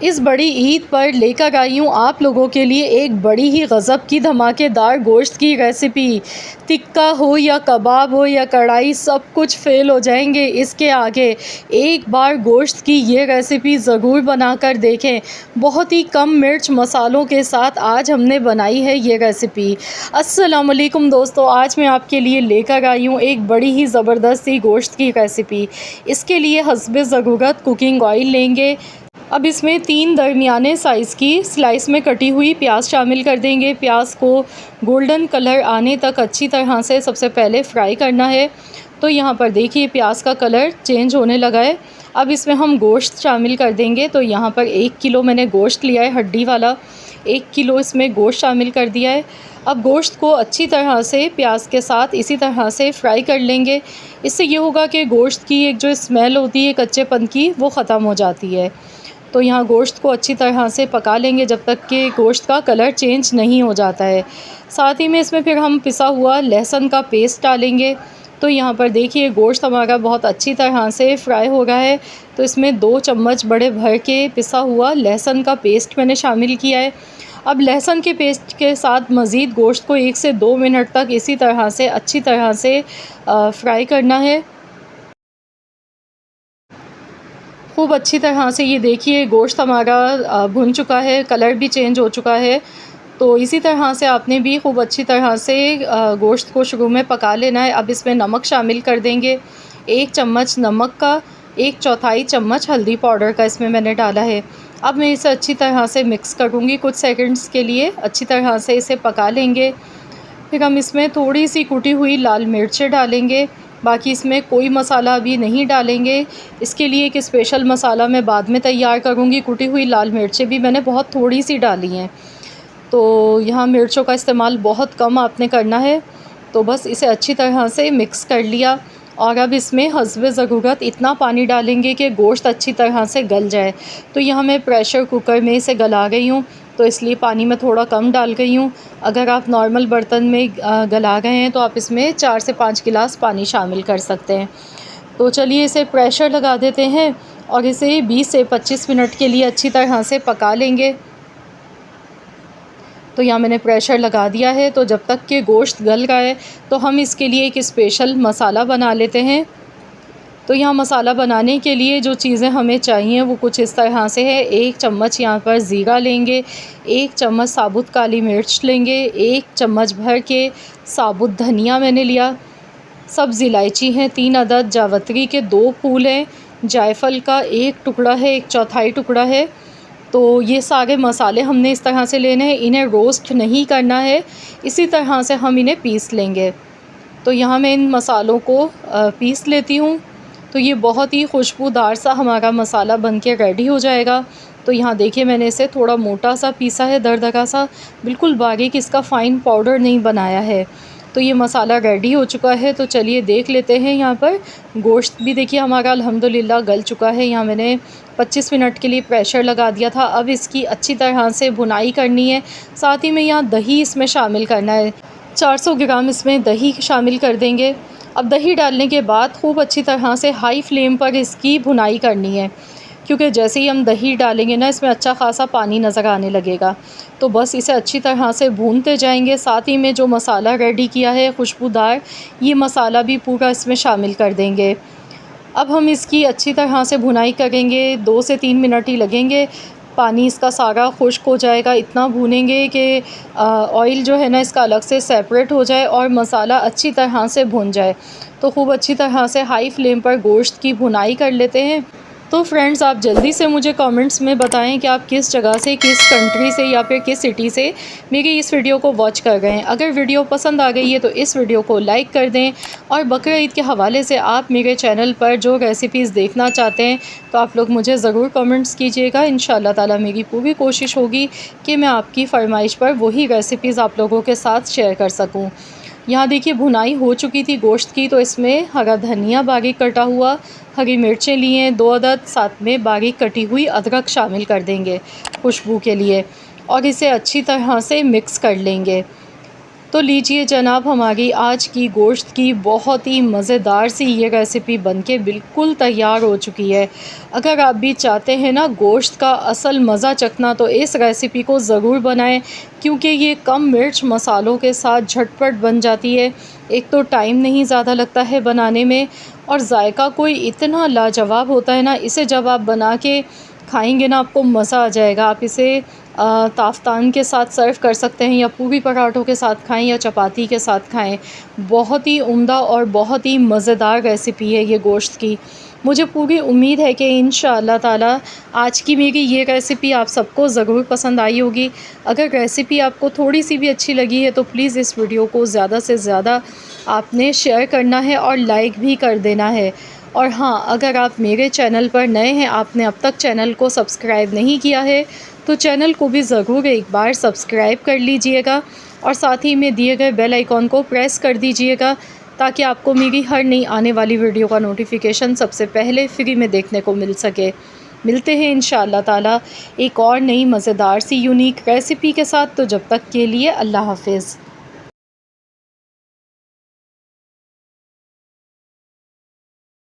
इस बड़ी ईद पर लेकर आई हूँ आप लोगों के लिए एक बड़ी ही गज़ब की धमाकेदार गोश्त की रेसिपी। टिक्का हो या कबाब हो या कढ़ाई, सब कुछ फ़ेल हो जाएंगे इसके आगे। एक बार गोश्त की ये रेसिपी ज़रूर बनाकर देखें। बहुत ही कम मिर्च मसालों के साथ आज हमने बनाई है ये रेसिपी। अस्सलाम वालेकुम दोस्तों, आज मैं आपके लिए लेकर आई हूँ एक बड़ी ही ज़बरदस्त सी गोश्त की रेसिपी। इसके लिए हस्बे ज़रूरत कुकिंग ऑयल लेंगे। अब इसमें 3 दरमियाने साइज़ की स्लाइस में कटी हुई प्याज शामिल कर देंगे। प्याज को गोल्डन कलर आने तक अच्छी तरह से सबसे पहले फ्राई करना है। तो यहाँ पर देखिए प्याज का कलर चेंज होने लगा है। अब इसमें हम गोश्त शामिल कर देंगे। तो यहाँ पर 1 किलो मैंने गोश्त लिया है, हड्डी वाला 1 किलो इसमें गोश्त शामिल कर दिया है। अब गोश्त को अच्छी तरह से प्याज के साथ इसी तरह से फ्राई कर लेंगे। इससे ये होगा कि गोश्त की एक जो स्मेल होती है कच्चेपन की, वो ख़त्म हो जाती है। तो यहाँ गोश्त को अच्छी तरह से पका लेंगे जब तक कि गोश्त का कलर चेंज नहीं हो जाता है। साथ ही में इसमें फिर हम पिसा हुआ लहसुन का पेस्ट डालेंगे। तो यहाँ पर देखिए गोश्त हमारा बहुत अच्छी तरह से फ्राई हो रहा है। तो इसमें 2 चम्मच बड़े भर के पिसा हुआ लहसुन का पेस्ट मैंने शामिल किया है। अब लहसुन के पेस्ट के साथ मज़ीद गोश्त को 1 से 2 मिनट तक इसी तरह से अच्छी तरह से फ्राई करना है। खूब अच्छी तरह से ये देखिए गोश्त हमारा भुन चुका है, कलर भी चेंज हो चुका है। तो इसी तरह से आपने भी खूब अच्छी तरह से गोश्त को शुरू में पका लेना है। अब इसमें नमक शामिल कर देंगे। 1 चम्मच नमक का 1/4 चम्मच हल्दी पाउडर का इसमें मैंने डाला है। अब मैं इसे अच्छी तरह से मिक्स करूँगी कुछ सेकंड्स के लिए, अच्छी तरह से इसे पका लेंगे। फिर हम इसमें थोड़ी सी कुटी हुई लाल मिर्चें डालेंगे। बाकी इसमें कोई मसाला अभी नहीं डालेंगे। इसके लिए एक स्पेशल मसाला मैं बाद में तैयार करूँगी। कुटी हुई लाल मिर्चें भी मैंने बहुत थोड़ी सी डाली हैं। तो यहाँ मिर्चों का इस्तेमाल बहुत कम आपने करना है। तो बस इसे अच्छी तरह से मिक्स कर लिया। और अब इसमें हस्बे ज़रूरत इतना पानी डालेंगे कि गोश्त अच्छी तरह से गल जाए। तो यहाँ मैं प्रेशर कुकर में इसे गला गई हूँ, तो इसलिए पानी मैं थोड़ा कम डाल गई हूँ। अगर आप नॉर्मल बर्तन में गला गए हैं तो आप इसमें 4 से 5 गिलास पानी शामिल कर सकते हैं। तो चलिए इसे प्रेशर लगा देते हैं और इसे 20 से 25 मिनट के लिए अच्छी तरह से पका लेंगे। तो यहाँ मैंने प्रेशर लगा दिया है। तो जब तक कि गोश्त गल रहा है तो हम इसके लिए एक स्पेशल मसाला बना लेते हैं। तो यहाँ मसाला बनाने के लिए जो चीज़ें हमें चाहिए वो कुछ इस तरह से है। 1 चम्मच यहाँ पर ज़ीरा लेंगे, 1 चम्मच साबुत काली मिर्च लेंगे, 1 चम्मच भर के साबुत धनिया मैंने लिया, सब्ज़ इलायची हैं 3 अदद, जावित्री के 2 फूल हैं, जायफल का 1 टुकड़ा है, 1/4 टुकड़ा है। तो ये सारे मसाले हमने इस तरह से लेने हैं। इन्हें रोस्ट नहीं करना है, इसी तरह से हम इन्हें पीस लेंगे। तो यहाँ मैं इन मसालों को पीस लेती हूँ। तो ये बहुत ही खुशबूदार सा हमारा मसाला बनके रेडी हो जाएगा। तो यहाँ देखिए मैंने इसे थोड़ा मोटा सा पीसा है, दरदरा सा, बिल्कुल बारीक इसका फ़ाइन पाउडर नहीं बनाया है। तो ये मसाला रेडी हो चुका है। तो चलिए देख लेते हैं। यहाँ पर गोश्त भी देखिए हमारा अल्हम्दुलिल्लाह गल चुका है। यहाँ मैंने 25 मिनट के लिए प्रेशर लगा दिया था। अब इसकी अच्छी तरह से भुनाई करनी है। साथ ही में यहाँ दही इसमें शामिल करना है। 400 ग्राम इसमें दही शामिल कर देंगे। अब दही डालने के बाद खूब अच्छी तरह से हाई फ्लेम पर इसकी भुनाई करनी है, क्योंकि जैसे ही हम दही डालेंगे ना इसमें अच्छा खासा पानी नज़र आने लगेगा। तो बस इसे अच्छी तरह से भूनते जाएंगे। साथ ही में जो मसाला रेडी किया है खुशबूदार, ये मसाला भी पूरा इसमें शामिल कर देंगे। अब हम इसकी अच्छी तरह से भुनाई करेंगे, 2 से 3 मिनट ही लगेंगे। पानी इसका सारा खुश्क हो जाएगा। इतना भूनेंगे कि ऑयल जो है ना इसका अलग से सेपरेट हो जाए और मसाला अच्छी तरह से भुन जाए। तो खूब अच्छी तरह से हाई फ्लेम पर गोश्त की भुनाई कर लेते हैं। तो फ्रेंड्स, आप जल्दी से मुझे कमेंट्स में बताएं कि आप किस जगह से, किस कंट्री से या फिर किस सिटी से मेरी इस वीडियो को वॉच कर रहे हैं। अगर वीडियो पसंद आ गई है तो इस वीडियो को लाइक कर दें। और बकरा ईद के हवाले से आप मेरे चैनल पर जो रेसिपीज़ देखना चाहते हैं तो आप लोग मुझे ज़रूर कमेंट्स कीजिएगा। इंशाल्लाह ताला मेरी पूरी कोशिश होगी कि मैं आपकी फरमाइश पर वही रेसिपीज़ आप लोगों के साथ शेयर कर सकूँ। यहाँ देखिए भुनाई हो चुकी थी गोश्त की। तो इसमें हरा धनिया बारीक कटा हुआ, हरी मिर्चें ली हैं 2 अदद, साथ में बारीक कटी हुई अदरक शामिल कर देंगे खुशबू के लिए। और इसे अच्छी तरह से मिक्स कर लेंगे। तो लीजिए जनाब, हमारी आज की गोश्त की बहुत ही मज़ेदार सी ये रेसिपी बनके बिल्कुल तैयार हो चुकी है। अगर आप भी चाहते हैं ना गोश्त का असल मज़ा चखना, तो इस रेसिपी को ज़रूर बनाएं, क्योंकि ये कम मिर्च मसालों के साथ झटपट बन जाती है। एक तो टाइम नहीं ज़्यादा लगता है बनाने में, और जायका कोई इतना लाजवाब होता है ना, इसे जब आप बना के खाएंगे ना, आपको मज़ा आ जाएगा। आप इसे ताफ़तान के साथ सर्व कर सकते हैं, या पूरी पराठों के साथ खाएं, या चपाती के साथ खाएं। बहुत ही उम्दा और बहुत ही मज़ेदार रेसिपी है ये गोश्त की। मुझे पूरी उम्मीद है कि इंशाअल्लाह ताला आज की मेरी ये रेसिपी आप सबको ज़रूर पसंद आई होगी। अगर रेसिपी आपको थोड़ी सी भी अच्छी लगी है, तो प्लीज़ इस वीडियो को ज़्यादा से ज़्यादा आपने शेयर करना है और लाइक भी कर देना है। और हाँ, अगर आप मेरे चैनल पर नए हैं, आपने अब तक चैनल को सब्सक्राइब नहीं किया है, तो चैनल को भी ज़रूर एक बार सब्सक्राइब कर लीजिएगा, और साथ ही में दिए गए बेल आइकॉन को प्रेस कर दीजिएगा, ताकि आपको मेरी हर नई आने वाली वीडियो का नोटिफिकेशन सबसे पहले फ्री में देखने को मिल सके। मिलते हैं इंशाअल्लाह ताला एक और नई मज़ेदार सी यूनिक रेसिपी के साथ। तो जब तक के लिए अल्लाह हाफ़िज़।